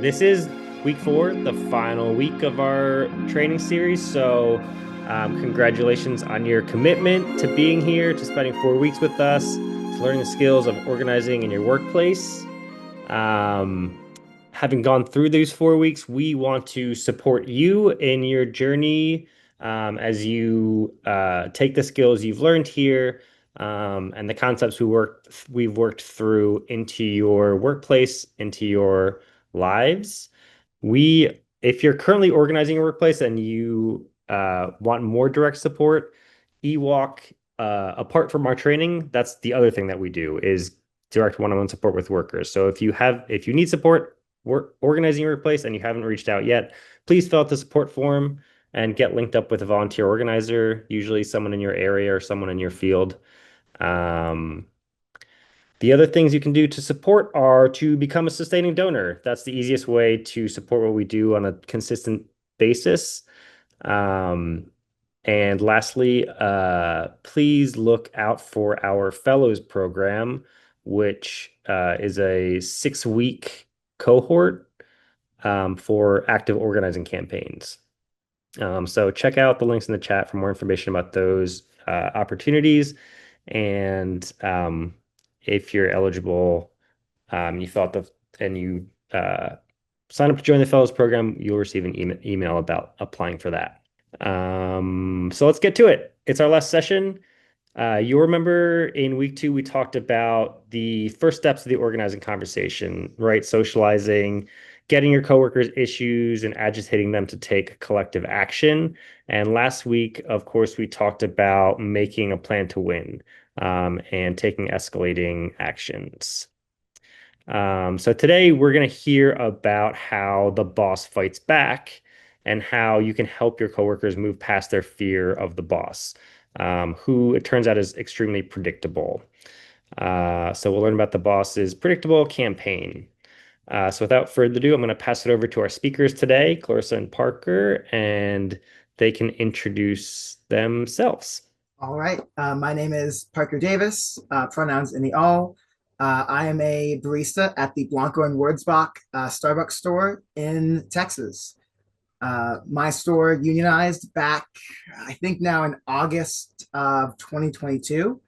this is week 4, the final week of our training series. So, congratulations on your commitment to being here, to spending 4 weeks with us, to learning the skills of organizing in your workplace. Um, Having gone through these 4 weeks, we want to support you in your journey as you take the skills you've learned here and the concepts we've worked through into your workplace, into your lives. If you're currently organizing your workplace and you want more direct support, EWalk, apart from our training, that's the other thing that we do is direct one-on-one support with workers. So if you need support organizing your workplace and you haven't reached out yet, please fill out the support form and get linked up with a volunteer organizer, usually someone in your area or someone in your field. Um, the other things you can do to support are to become a sustaining donor. That's the easiest way to support what we do on a consistent basis. Um, and lastly, please look out for our Fellows program, which is a 6-week cohort for active organizing campaigns. So check out the links in the chat for more information about those opportunities. And if you're eligible, you thought the and you sign up to join the Fellows program, you'll receive an email about applying for that. So let's get to it. It's our last session. You'll remember in week 2, we talked about the first steps of the organizing conversation, right? Socializing, getting your coworkers' issues and agitating them to take collective action. And last week, of course, we talked about making a plan to win and taking escalating actions. So today we're going to hear about how the boss fights back and how you can help your coworkers move past their fear of the boss, who it turns out is extremely predictable. So we'll learn about the boss's predictable campaign. So without further ado, I'm going to pass it over to our speakers today, Clarissa and Parker, and they can introduce themselves. All right. My name is Parker Davis, pronouns in the all. I am a barista at the Blanco and Wurzbach Starbucks store in Texas. My store unionized back, I think now in August of 2022.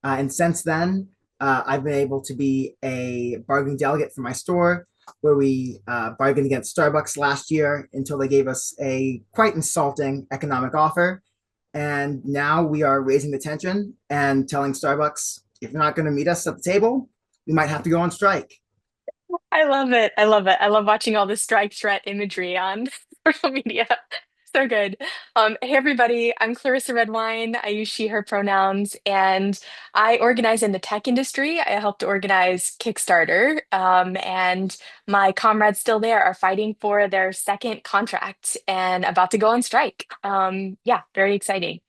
And since then, I've been able to be a bargaining delegate for my store, where we bargained against Starbucks last year until they gave us a quite insulting economic offer. And now we are raising the tension and telling Starbucks, if you're not going to meet us at the table, we might have to go on strike. I love it. I love it. I love watching all the strike threat imagery on social media. So good. Hey everybody, I'm Clarissa Redwine. I use she, her pronouns, and I organize in the tech industry. I helped organize Kickstarter, and my comrades still there are fighting for their second contract and about to go on strike. Yeah, very exciting.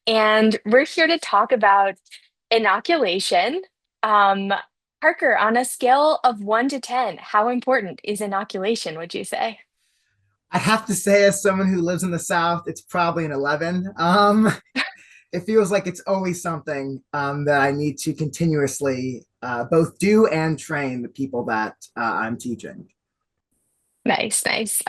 And we're here to talk about inoculation. Um, Parker, on a scale of 1 to 10, how important is inoculation, would you say? I have to say, as someone who lives in the South, it's probably an 11. It feels like it's always something that I need to continuously both do and train the people that I'm teaching. Nice, nice.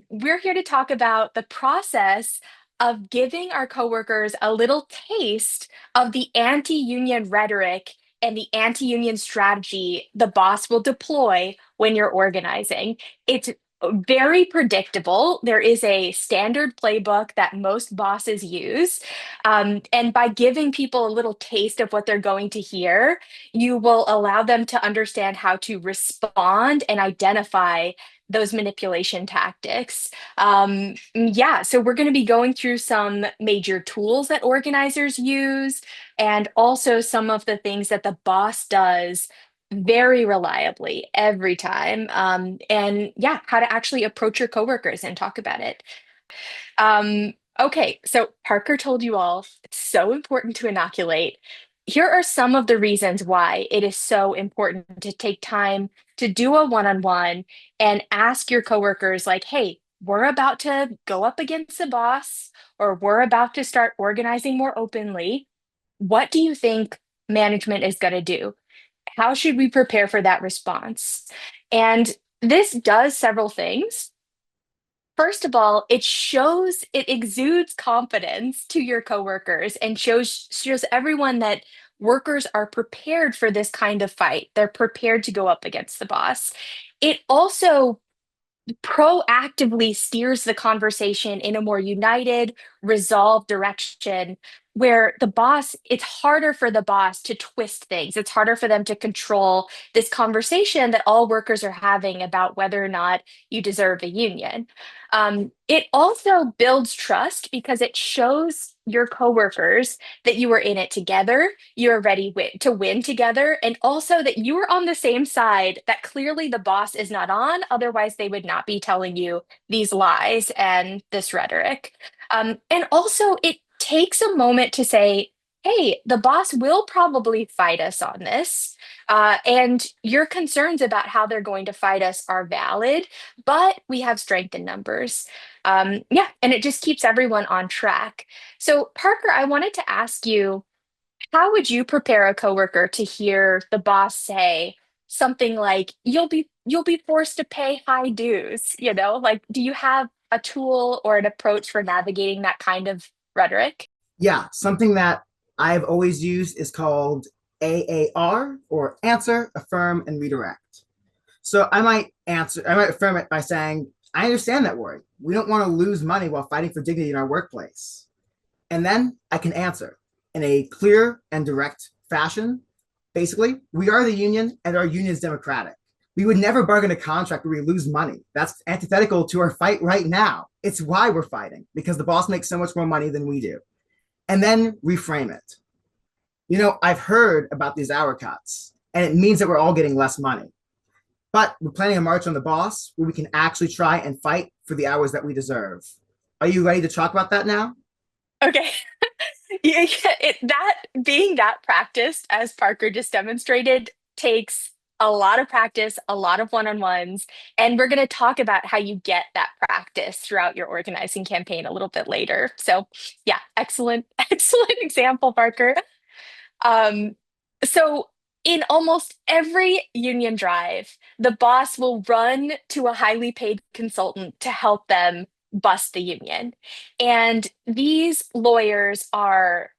We're here to talk about the process of giving our coworkers a little taste of the anti-union rhetoric and the anti-union strategy the boss will deploy when you're organizing. It's very predictable. There is a standard playbook that most bosses use. And by giving people a little taste of what they're going to hear, you will allow them to understand how to respond and identify those manipulation tactics. Yeah, so we're going to be going through some major tools that organizers use and also some of the things that the boss does very reliably every time. And yeah, how to actually approach your coworkers and talk about it. Okay, so Parker told you all it's so important to inoculate. Here are some of the reasons why it is so important to take time to do a one-on-one and ask your coworkers, like, hey, we're about to go up against the boss, or we're about to start organizing more openly. What do you think management is going to do? How should we prepare for that response? And this does several things. First of all, it exudes confidence to your coworkers and shows everyone that workers are prepared for this kind of fight. They're prepared to go up against the boss. It also proactively steers the conversation in a more united, resolved direction where it's harder for the boss to twist things. It's harder for them to control this conversation that all workers are having about whether or not you deserve a union. It also builds trust because it shows your coworkers that you are in it together, you are ready to win together, and also that you are on the same side that clearly the boss is not on. Otherwise, they would not be telling you these lies and this rhetoric. And also, it takes a moment to say, hey, the boss will probably fight us on this. And your concerns about how they're going to fight us are valid, but we have strength in numbers. Yeah, and it just keeps everyone on track. So, Parker, I wanted to ask you, how would you prepare a coworker to hear the boss say something like, "You'll be forced to pay high dues"? Like, do you have a tool or an approach for navigating that kind of rhetoric? Yeah, something that I've always used is called AAR, or answer, affirm, and redirect. So I might affirm it by saying, I understand that worry. We don't want to lose money while fighting for dignity in our workplace. And then I can answer in a clear and direct fashion. Basically, we are the union and our union is democratic. We would never bargain a contract where we lose money. That's antithetical to our fight right now. It's why we're fighting, because the boss makes so much more money than we do. And then reframe it. I've heard about these hour cuts, and it means that we're all getting less money. But we're planning a march on the boss where we can actually try and fight for the hours that we deserve. Are you ready to talk about that now? Okay. Yeah, that being that practiced, as Parker just demonstrated, takes a lot of practice, a lot of one-on-ones, and we're going to talk about how you get that practice throughout your organizing campaign a little bit later. So, yeah, excellent, excellent example, Parker. Um, so in almost every union drive, the boss will run to a highly paid consultant to help them bust the union. And these lawyers are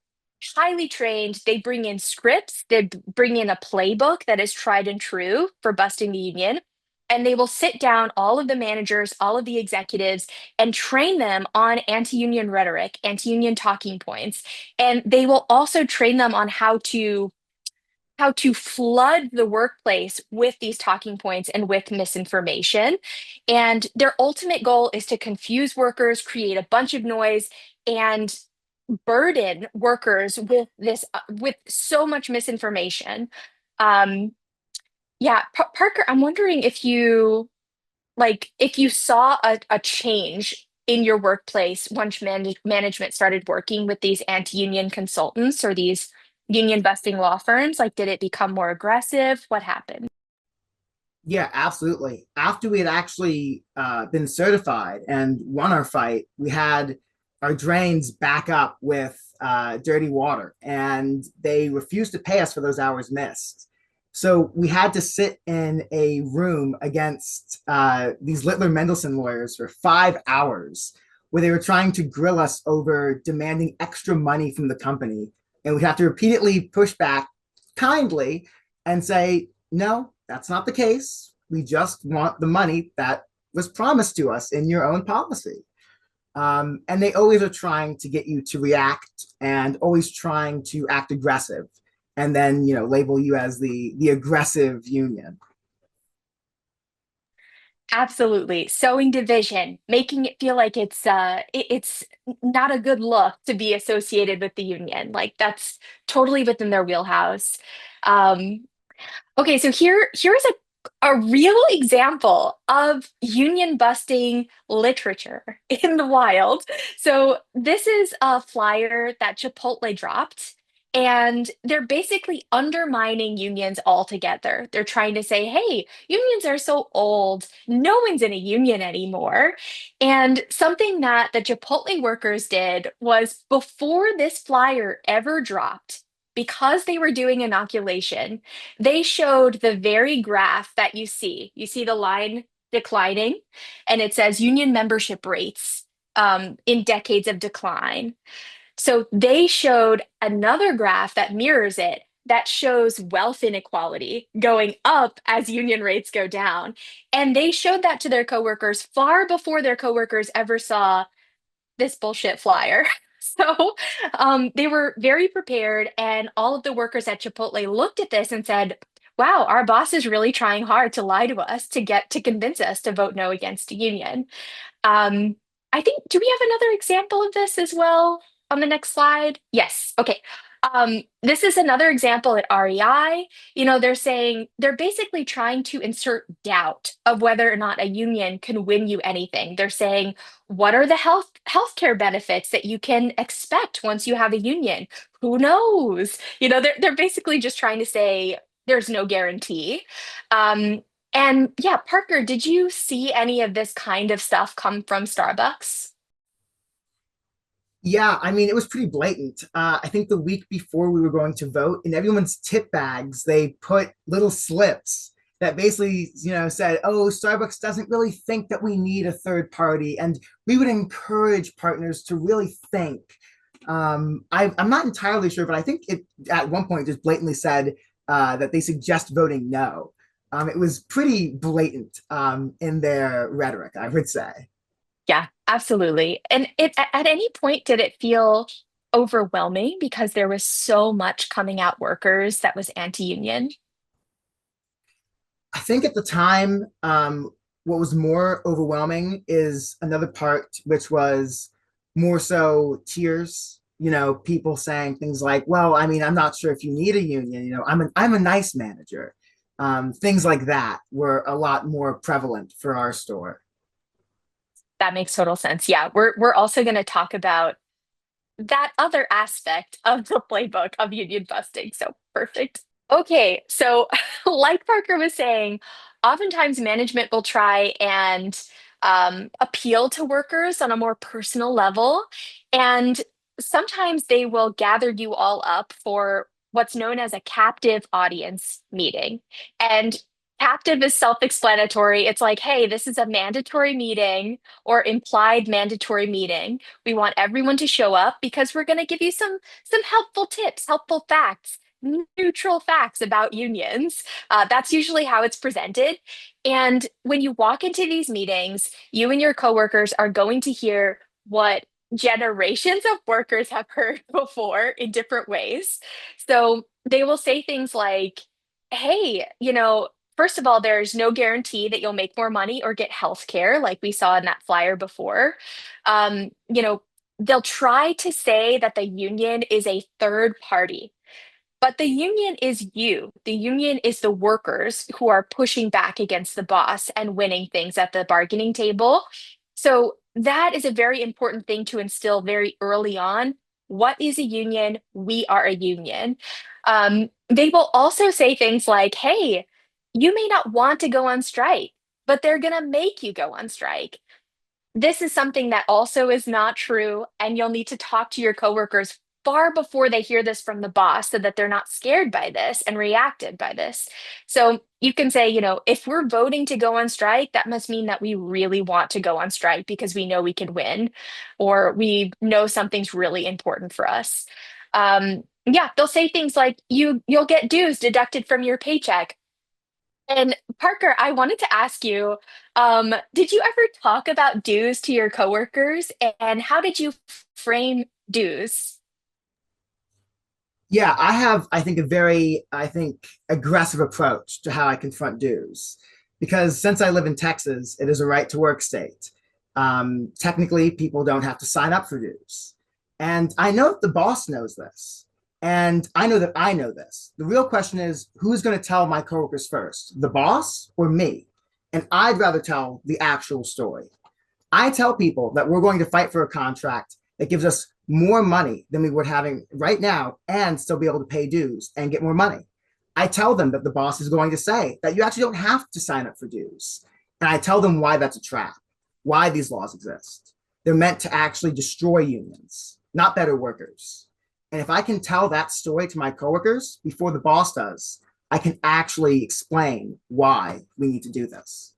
highly trained. They bring in scripts, they bring in a playbook that is tried and true for busting the union. And they will sit down all of the managers, all of the executives, and train them on anti union rhetoric, anti union talking points, and they will also train them on how to flood the workplace with these talking points and with misinformation. And their ultimate goal is to confuse workers, create a bunch of noise, and burden workers with so much misinformation. Um, yeah, Parker, I'm wondering if you saw a change in your workplace once management started working with these anti-union consultants or these union busting law firms, like did it become more aggressive? What happened? Yeah, absolutely. After we had actually been certified and won our fight, we had our drains back up with dirty water, and they refused to pay us for those hours missed. So we had to sit in a room against these Littler Mendelson lawyers for 5 hours, where they were trying to grill us over demanding extra money from the company. And we have to repeatedly push back kindly and say, no, that's not the case. We just want the money that was promised to us in your own policy. And they always are trying to get you to react and always trying to act aggressive, and then label you as the aggressive union. Absolutely. Sowing division, making it feel like it's not a good look to be associated with the union. Like that's totally within their wheelhouse. Um, Okay, so here's a real example of union busting literature in the wild. So this is a flyer that Chipotle dropped, and they're basically undermining unions altogether. They're trying to say, hey, unions are so old, no one's in a union anymore. And something that the Chipotle workers did was before this flyer ever dropped, because they were doing inoculation, they showed the very graph that you see. You see the line declining, and it says union membership rates in decades of decline. So they showed another graph that mirrors it that shows wealth inequality going up as union rates go down. And they showed that to their coworkers far before their coworkers ever saw this bullshit flyer. So they were very prepared, and all of the workers at Chipotle looked at this and said, "Wow, our boss is really trying hard to lie to us to convince us to vote no against a union." Um, I think, do we have another example of this as well on the next slide? Yes. Okay. This is another example at REI. You know, they're basically trying to insert doubt of whether or not a union can win you anything. They're saying, what are the healthcare benefits that you can expect once you have a union? Who knows? You know, they're basically just trying to say there's no guarantee. Um, and yeah, Parker, did you see any of this kind of stuff come from Starbucks? Yeah, I mean, it was pretty blatant. I think the week before we were going to vote, in everyone's tip bags, they put little slips that basically, said, "Oh, Starbucks doesn't really think that we need a third party," and we would encourage partners to really think. I'm not entirely sure, but I think it at one point just blatantly said that they suggest voting no. It was pretty blatant in their rhetoric, I would say. Yeah, absolutely. And at any point did it feel overwhelming because there was so much coming at workers that was anti-union? I think at the time, what was more overwhelming is another part, which was more so tears. People saying things like, "Well, I mean, I'm not sure if you need a union. I'm a nice manager." Things like that were a lot more prevalent for our store. That makes total sense. Yeah, we're also going to talk about that other aspect of the playbook of union busting. So perfect. Okay, so like Parker was saying, oftentimes management will try and appeal to workers on a more personal level. And sometimes they will gather you all up for what's known as a captive audience meeting. And captive is self-explanatory. It's like, hey, this is a mandatory meeting or implied mandatory meeting. We want everyone to show up because we're going to give you some helpful tips, helpful facts, neutral facts about unions. That's usually how it's presented. And when you walk into these meetings, you and your coworkers are going to hear what generations of workers have heard before in different ways. So they will say things like, hey, first of all, there's no guarantee that you'll make more money or get health care, like we saw in that flyer before. They'll try to say that the union is a third party, but the union is you. The union is the workers who are pushing back against the boss and winning things at the bargaining table. So that is a very important thing to instill very early on. What is a union? We are a union. They will also say things like, hey, you may not want to go on strike, but they're going to make you go on strike. This is something that also is not true, and you'll need to talk to your coworkers far before they hear this from the boss so that they're not scared by this and reacted by this. So you can say, if we're voting to go on strike, that must mean that we really want to go on strike because we know we can win, or we know something's really important for us. Yeah, they'll say things like you'll get dues deducted from your paycheck. And Parker, I wanted to ask you, did you ever talk about dues to your coworkers, and how did you frame dues? Yeah, I have, I think, a very, aggressive approach to how I confront dues. Because since I live in Texas, it is a right to work state. Technically, people don't have to sign up for dues. And I know that the boss knows this. And I know that I know this. The real question is, who's going to tell my coworkers first, the boss or me? And I'd rather tell the actual story. I tell people that we're going to fight for a contract that gives us more money than we would having right now and still be able to pay dues and get more money. I tell them that the boss is going to say that you actually don't have to sign up for dues. And I tell them why that's a trap, why these laws exist. They're meant to actually destroy unions, not better workers. And if I can tell that story to my coworkers before the boss does, I can actually explain why we need to do this.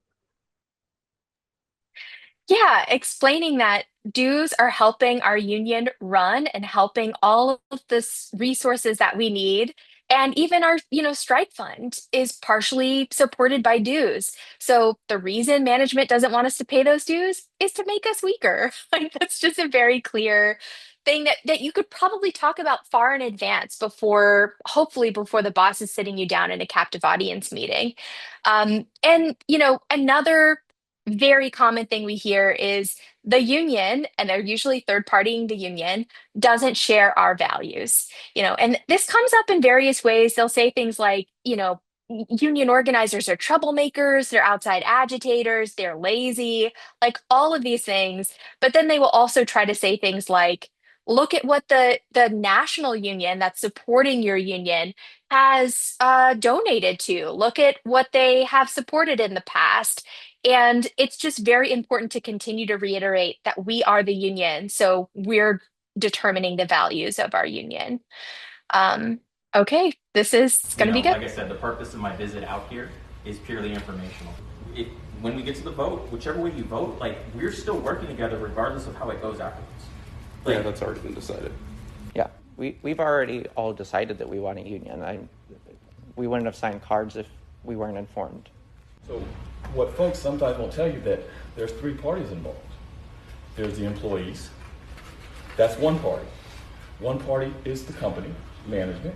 Yeah, explaining that dues are helping our union run and helping all of the resources that we need. And even our, strike fund is partially supported by dues. So the reason management doesn't want us to pay those dues is to make us weaker. Like that's just a very clear thing that you could probably talk about far in advance before, hopefully before the boss is sitting you down in a captive audience meeting. And another very common thing we hear is the union, and they're usually third partying the union, doesn't share our values. And this comes up in various ways. They'll say things like, union organizers are troublemakers, they're outside agitators, they're lazy, like all of these things. But then they will also try to say things like, look at what the national union that's supporting your union has donated to. Look at what they have supported in the past. And it's just very important to continue to reiterate that we are the union. So we're determining the values of our union. Um, okay, this is going to be good. Like I said, the purpose of my visit out here is purely informational. It, when we get to the vote, whichever way you vote, like we're still working together regardless of how it goes afterwards. Yeah, that's already been decided. Yeah, we've already all decided that we want a union. We wouldn't have signed cards if we weren't informed. So what folks sometimes won't tell you that there's three parties involved. There's the employees. That's one party. One party is the company, management,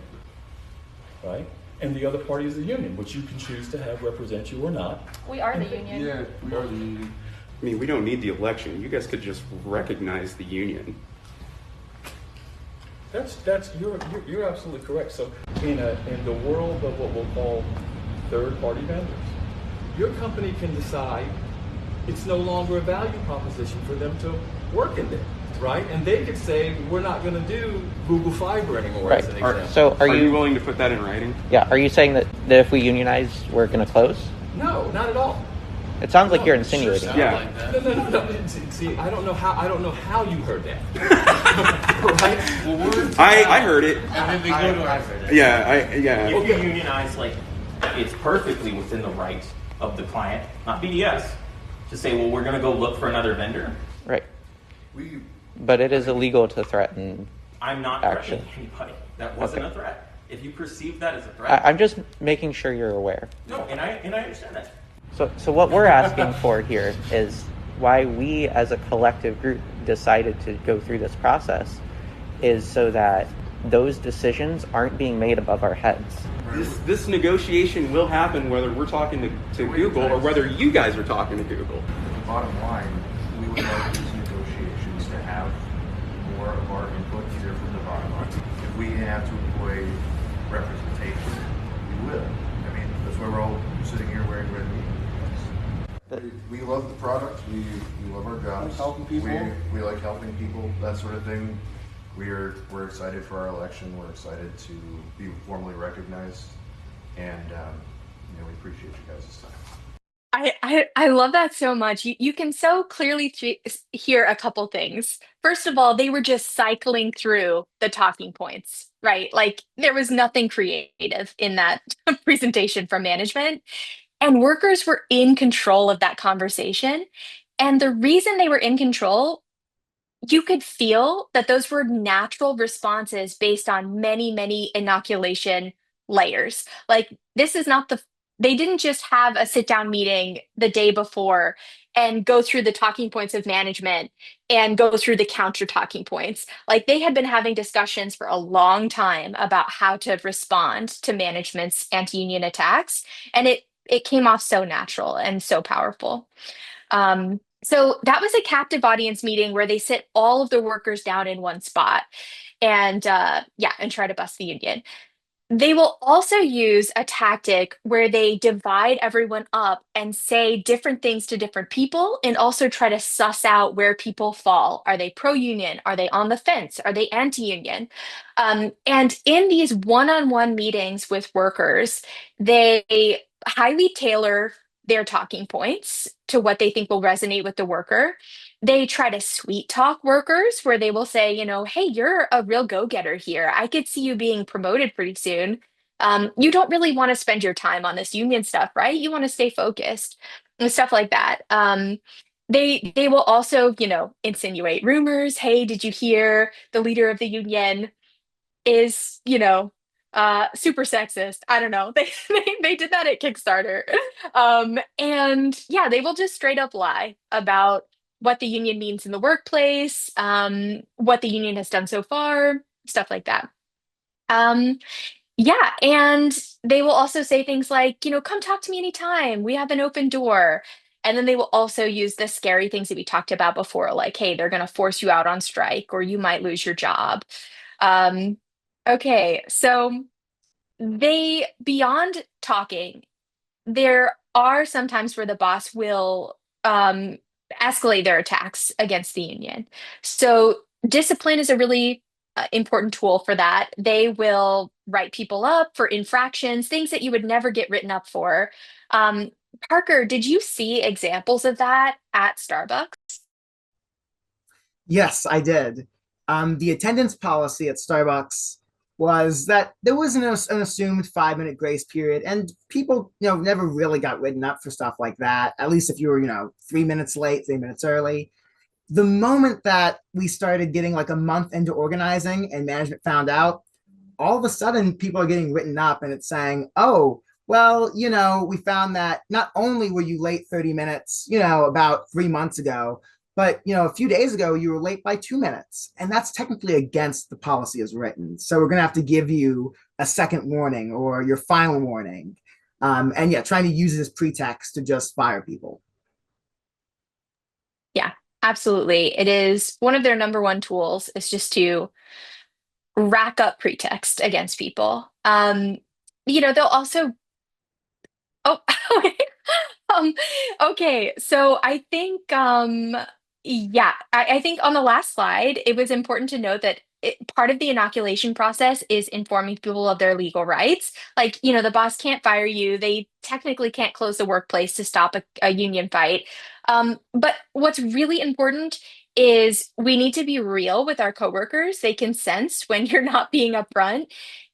right? And the other party is the union, which you can choose to have represent you or not. We are the union. Yeah, we are the union. I mean, we don't need the election. You guys could just recognize the union. You're absolutely correct. So in the world of what we'll call third party vendors, your company can decide it's no longer a value proposition for them to work in there, right? And they could say, we're not going to do Google Fiber anymore, Right. as an example. So Are you willing to put that in writing? Yeah, are you saying that if we unionize, we're going to close? No, not at all. It sounds like No, you're it sure insinuating. Yeah. Like that. No. See, I don't know how you heard that. Right? Well, I heard it. I've heard it. Yeah. If you unionize, like it's perfectly within the right of the client, not BDS, to say, well, we're going to go look for another vendor. Right. But it is illegal to threaten. I'm not Action. threatening anybody. That wasn't Okay. a threat. If you perceive that as a threat, I'm just making sure you're aware. no, and I understand that. So what we're asking for here is why we as a collective group decided to go through this process is so that those decisions aren't being made above our heads. This negotiation will happen whether we're talking to Google or whether you guys are talking to Google. Bottom line, we would like these negotiations to have more of our input here from the bottom line. If we have to employ representation, we will. I mean, that's why we're all sitting here wearing red meetings. We love the product. We love our jobs. Helping people. We like helping people, that sort of thing. We're excited for our election. We're excited to be formally recognized, and we appreciate you guys' time. I love that so much. You can so clearly hear a couple things. First of all, they were just cycling through the talking points, right? Like there was nothing creative in that presentation from management, and workers were in control of that conversation. And the reason they were in control, you could feel that those were natural responses based on many, many inoculation layers. Like, this is not they didn't just have a sit down meeting the day before and go through the talking points of management and go through the counter talking points. Like, they had been having discussions for a long time about how to respond to management's anti union attacks. And it came off so natural and so powerful. So that was a captive audience meeting where they sit all of the workers down in one spot and and try to bust the union. They will also use a tactic where they divide everyone up and say different things to different people and also try to suss out where people fall. Are they pro-union? Are they on the fence? Are they anti-union? And in these one-on-one meetings with workers, they highly tailor their talking points to what they think will resonate with the worker. They try to sweet talk workers where they will say, hey, you're a real go-getter here. I could see you being promoted pretty soon. You don't really want to spend your time on this union stuff, right? You want to stay focused and stuff like that. They will also, insinuate rumors. Hey, did you hear the leader of the union is, super sexist? I don't know. They did that at Kickstarter. And yeah, they will just straight up lie about what the union means in the workplace, what the union has done so far, stuff like that. Um, yeah, and they will also say things like, come talk to me anytime. We have an open door. And then they will also use the scary things that we talked about before, like, hey, they're going to force you out on strike or you might lose your job. Um, okay, so beyond talking, there are some times where the boss will escalate their attacks against the union. So discipline is a really important tool for that. They will write people up for infractions, things that you would never get written up for. Um, Parker, did you see examples of that at Starbucks? Yes, I did. The attendance policy at Starbucks was that there was an assumed 5 minute grace period, and people, never really got written up for stuff like that. At least if you were, 3 minutes late, 3 minutes early. The moment that we started getting like a month into organizing and management found out, all of a sudden people are getting written up and it's saying, oh, well, we found that not only were you late 30 minutes, about 3 months ago, but, a few days ago you were late by 2 minutes. And that's technically against the policy as written. So we're going to have to give you a second warning or your final warning. And yeah, trying to use it as pretext to just fire people. Yeah, absolutely. It is one of their number one tools is just to rack up pretext against people. They'll also, oh, um, okay. So I think, yeah, I think on the last slide, it was important to note that part of the inoculation process is informing people of their legal rights. Like, the boss can't fire you. They technically can't close the workplace to stop a union fight. But what's really important is we need to be real with our coworkers. They can sense when you're not being upfront.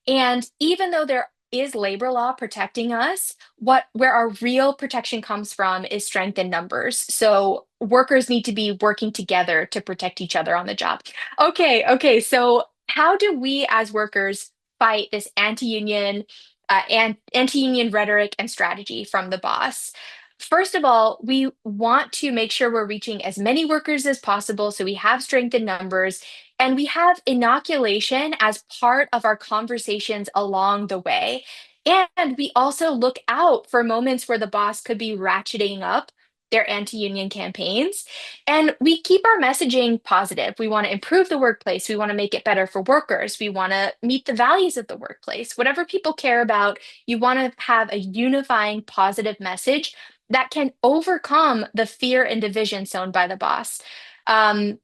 And even though there is labor law protecting us, where our real protection comes from is strength in numbers. So workers need to be working together to protect each other on the job. Okay. So how do we as workers fight this anti-union and anti-union rhetoric and strategy from the boss? First of all, we want to make sure we're reaching as many workers as possible so we have strength in numbers and we have inoculation as part of our conversations along the way. And we also look out for moments where the boss could be ratcheting up their anti union campaigns. And we keep our messaging positive. We want to improve the workplace. We want to make it better for workers. We want to meet the values of the workplace. Whatever people care about, you want to have a unifying positive message that can overcome the fear and division sown by the boss. Um,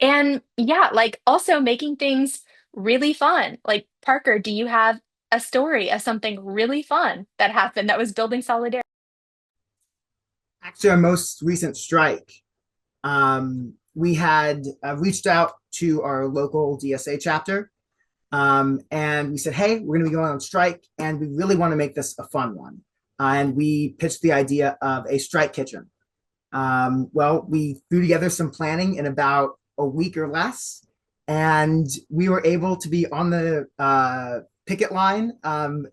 and yeah, like also making things really fun. Like, Parker, do you have a story of something really fun that happened that was building solidarity? Actually, our most recent strike, we had reached out to our local DSA chapter, and we said, hey, we're going to be going on strike, and we really want to make this a fun one. And we pitched the idea of a strike kitchen. Well, we threw together some planning in about a week or less, and we were able to be on the picket line.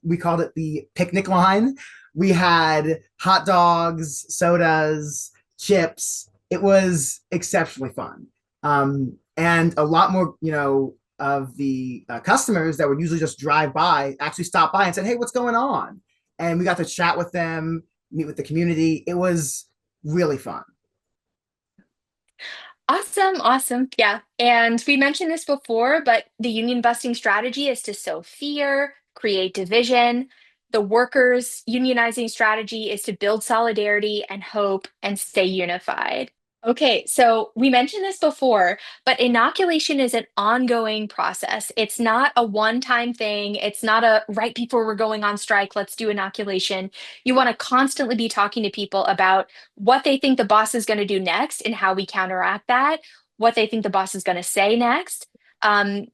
We called it the picnic line. We had hot dogs, sodas, chips. It was exceptionally fun. And a lot more, of the customers that would usually just drive by actually stopped by and said, hey, what's going on? And we got to chat with them, meet with the community. It was really fun. Awesome. Yeah. And we mentioned this before, but the union busting strategy is to sow fear, create division. The workers' unionizing strategy is to build solidarity and hope and stay unified. Okay, so we mentioned this before, but inoculation is an ongoing process. It's not a one-time thing. It's not a right before we're going on strike, let's do inoculation. You want to constantly be talking to people about what they think the boss is going to do next and how we counteract that, what they think the boss is going to say next.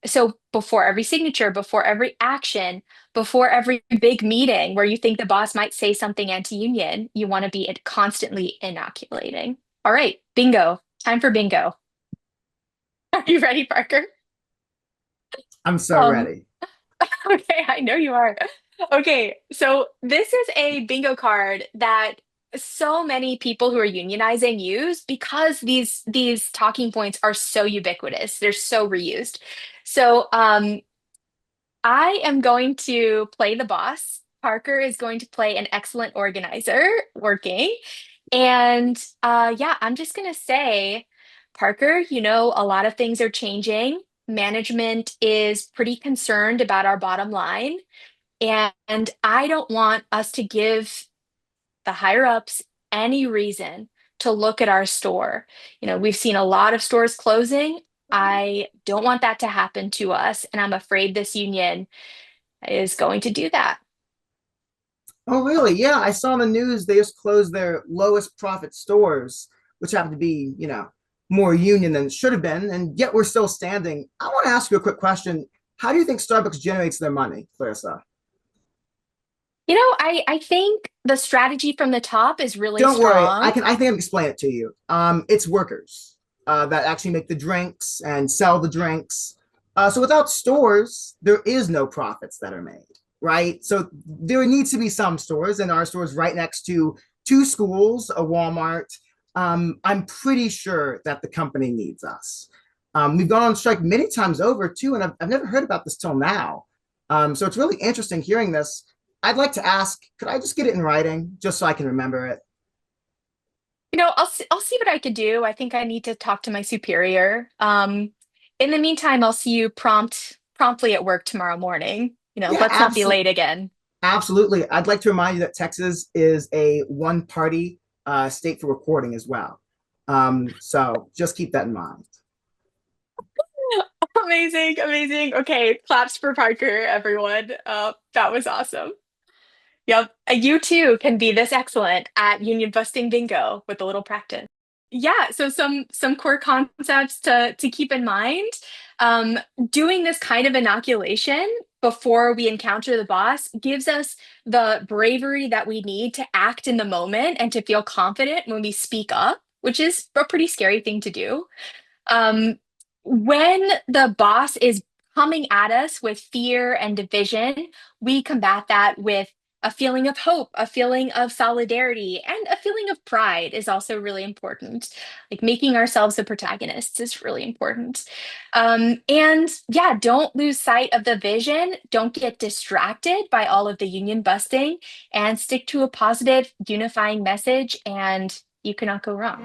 So before every signature, before every action, before every big meeting where you think the boss might say something anti-union, you want to be constantly inoculating. All right, bingo. Time for bingo. Are you ready, Parker? I'm so Um, ready. okay, I know you are. Okay, so this is a bingo card that so many people who are unionizing use because these talking points are so ubiquitous. They're so reused. So I am going to play the boss. Parker is going to play an excellent organizer working. And yeah, I'm just going to say, Parker, a lot of things are changing. Management is pretty concerned about our bottom line. And I don't want us to give the higher ups any reason to look at our store. We've seen a lot of stores closing. I don't want that to happen to us. And I'm afraid this union is going to do that. Oh, really? Yeah, I saw in the news they just closed their lowest profit stores, which happened to be, more union than it should have been, and yet we're still standing. I want to ask you a quick question. How do you think Starbucks generates their money, Clarissa? I think the strategy from the top is really Don't worry, strong. I think I can explain it to you. It's workers that actually make the drinks and sell the drinks. So without stores, there is no profits that are made, right? So there needs to be some stores, and our stores right next to two schools, a Walmart. I'm pretty sure that the company needs us. We've gone on strike many times over too, and I've never heard about this till now. So it's really interesting hearing this. I'd like to ask, could I just get it in writing just so I can remember it? I'll see what I could do. I think I need to talk to my superior. In the meantime, I'll see you promptly at work tomorrow morning. Yeah, Let's not be late again. absolutely. I'd like to remind you that Texas is a one-party state for recording as well. So just keep that in mind. Amazing, amazing. Okay, claps for Parker, everyone. That was awesome. Yep, you too can be this excellent at union busting bingo with a little practice. Yeah, so some core concepts to keep in mind. Um, Doing this kind of inoculation before we encounter the boss gives us the bravery that we need to act in the moment and to feel confident when we speak up, which is a pretty scary thing to do. Um, when the boss is coming at us with fear and division, we combat that with a feeling of hope, a feeling of solidarity, and a feeling of pride is also really important. Like making ourselves the protagonists is really important. And yeah, don't lose sight of the vision. Don't get distracted by all of the union busting and stick to a positive, unifying message, and you cannot go wrong.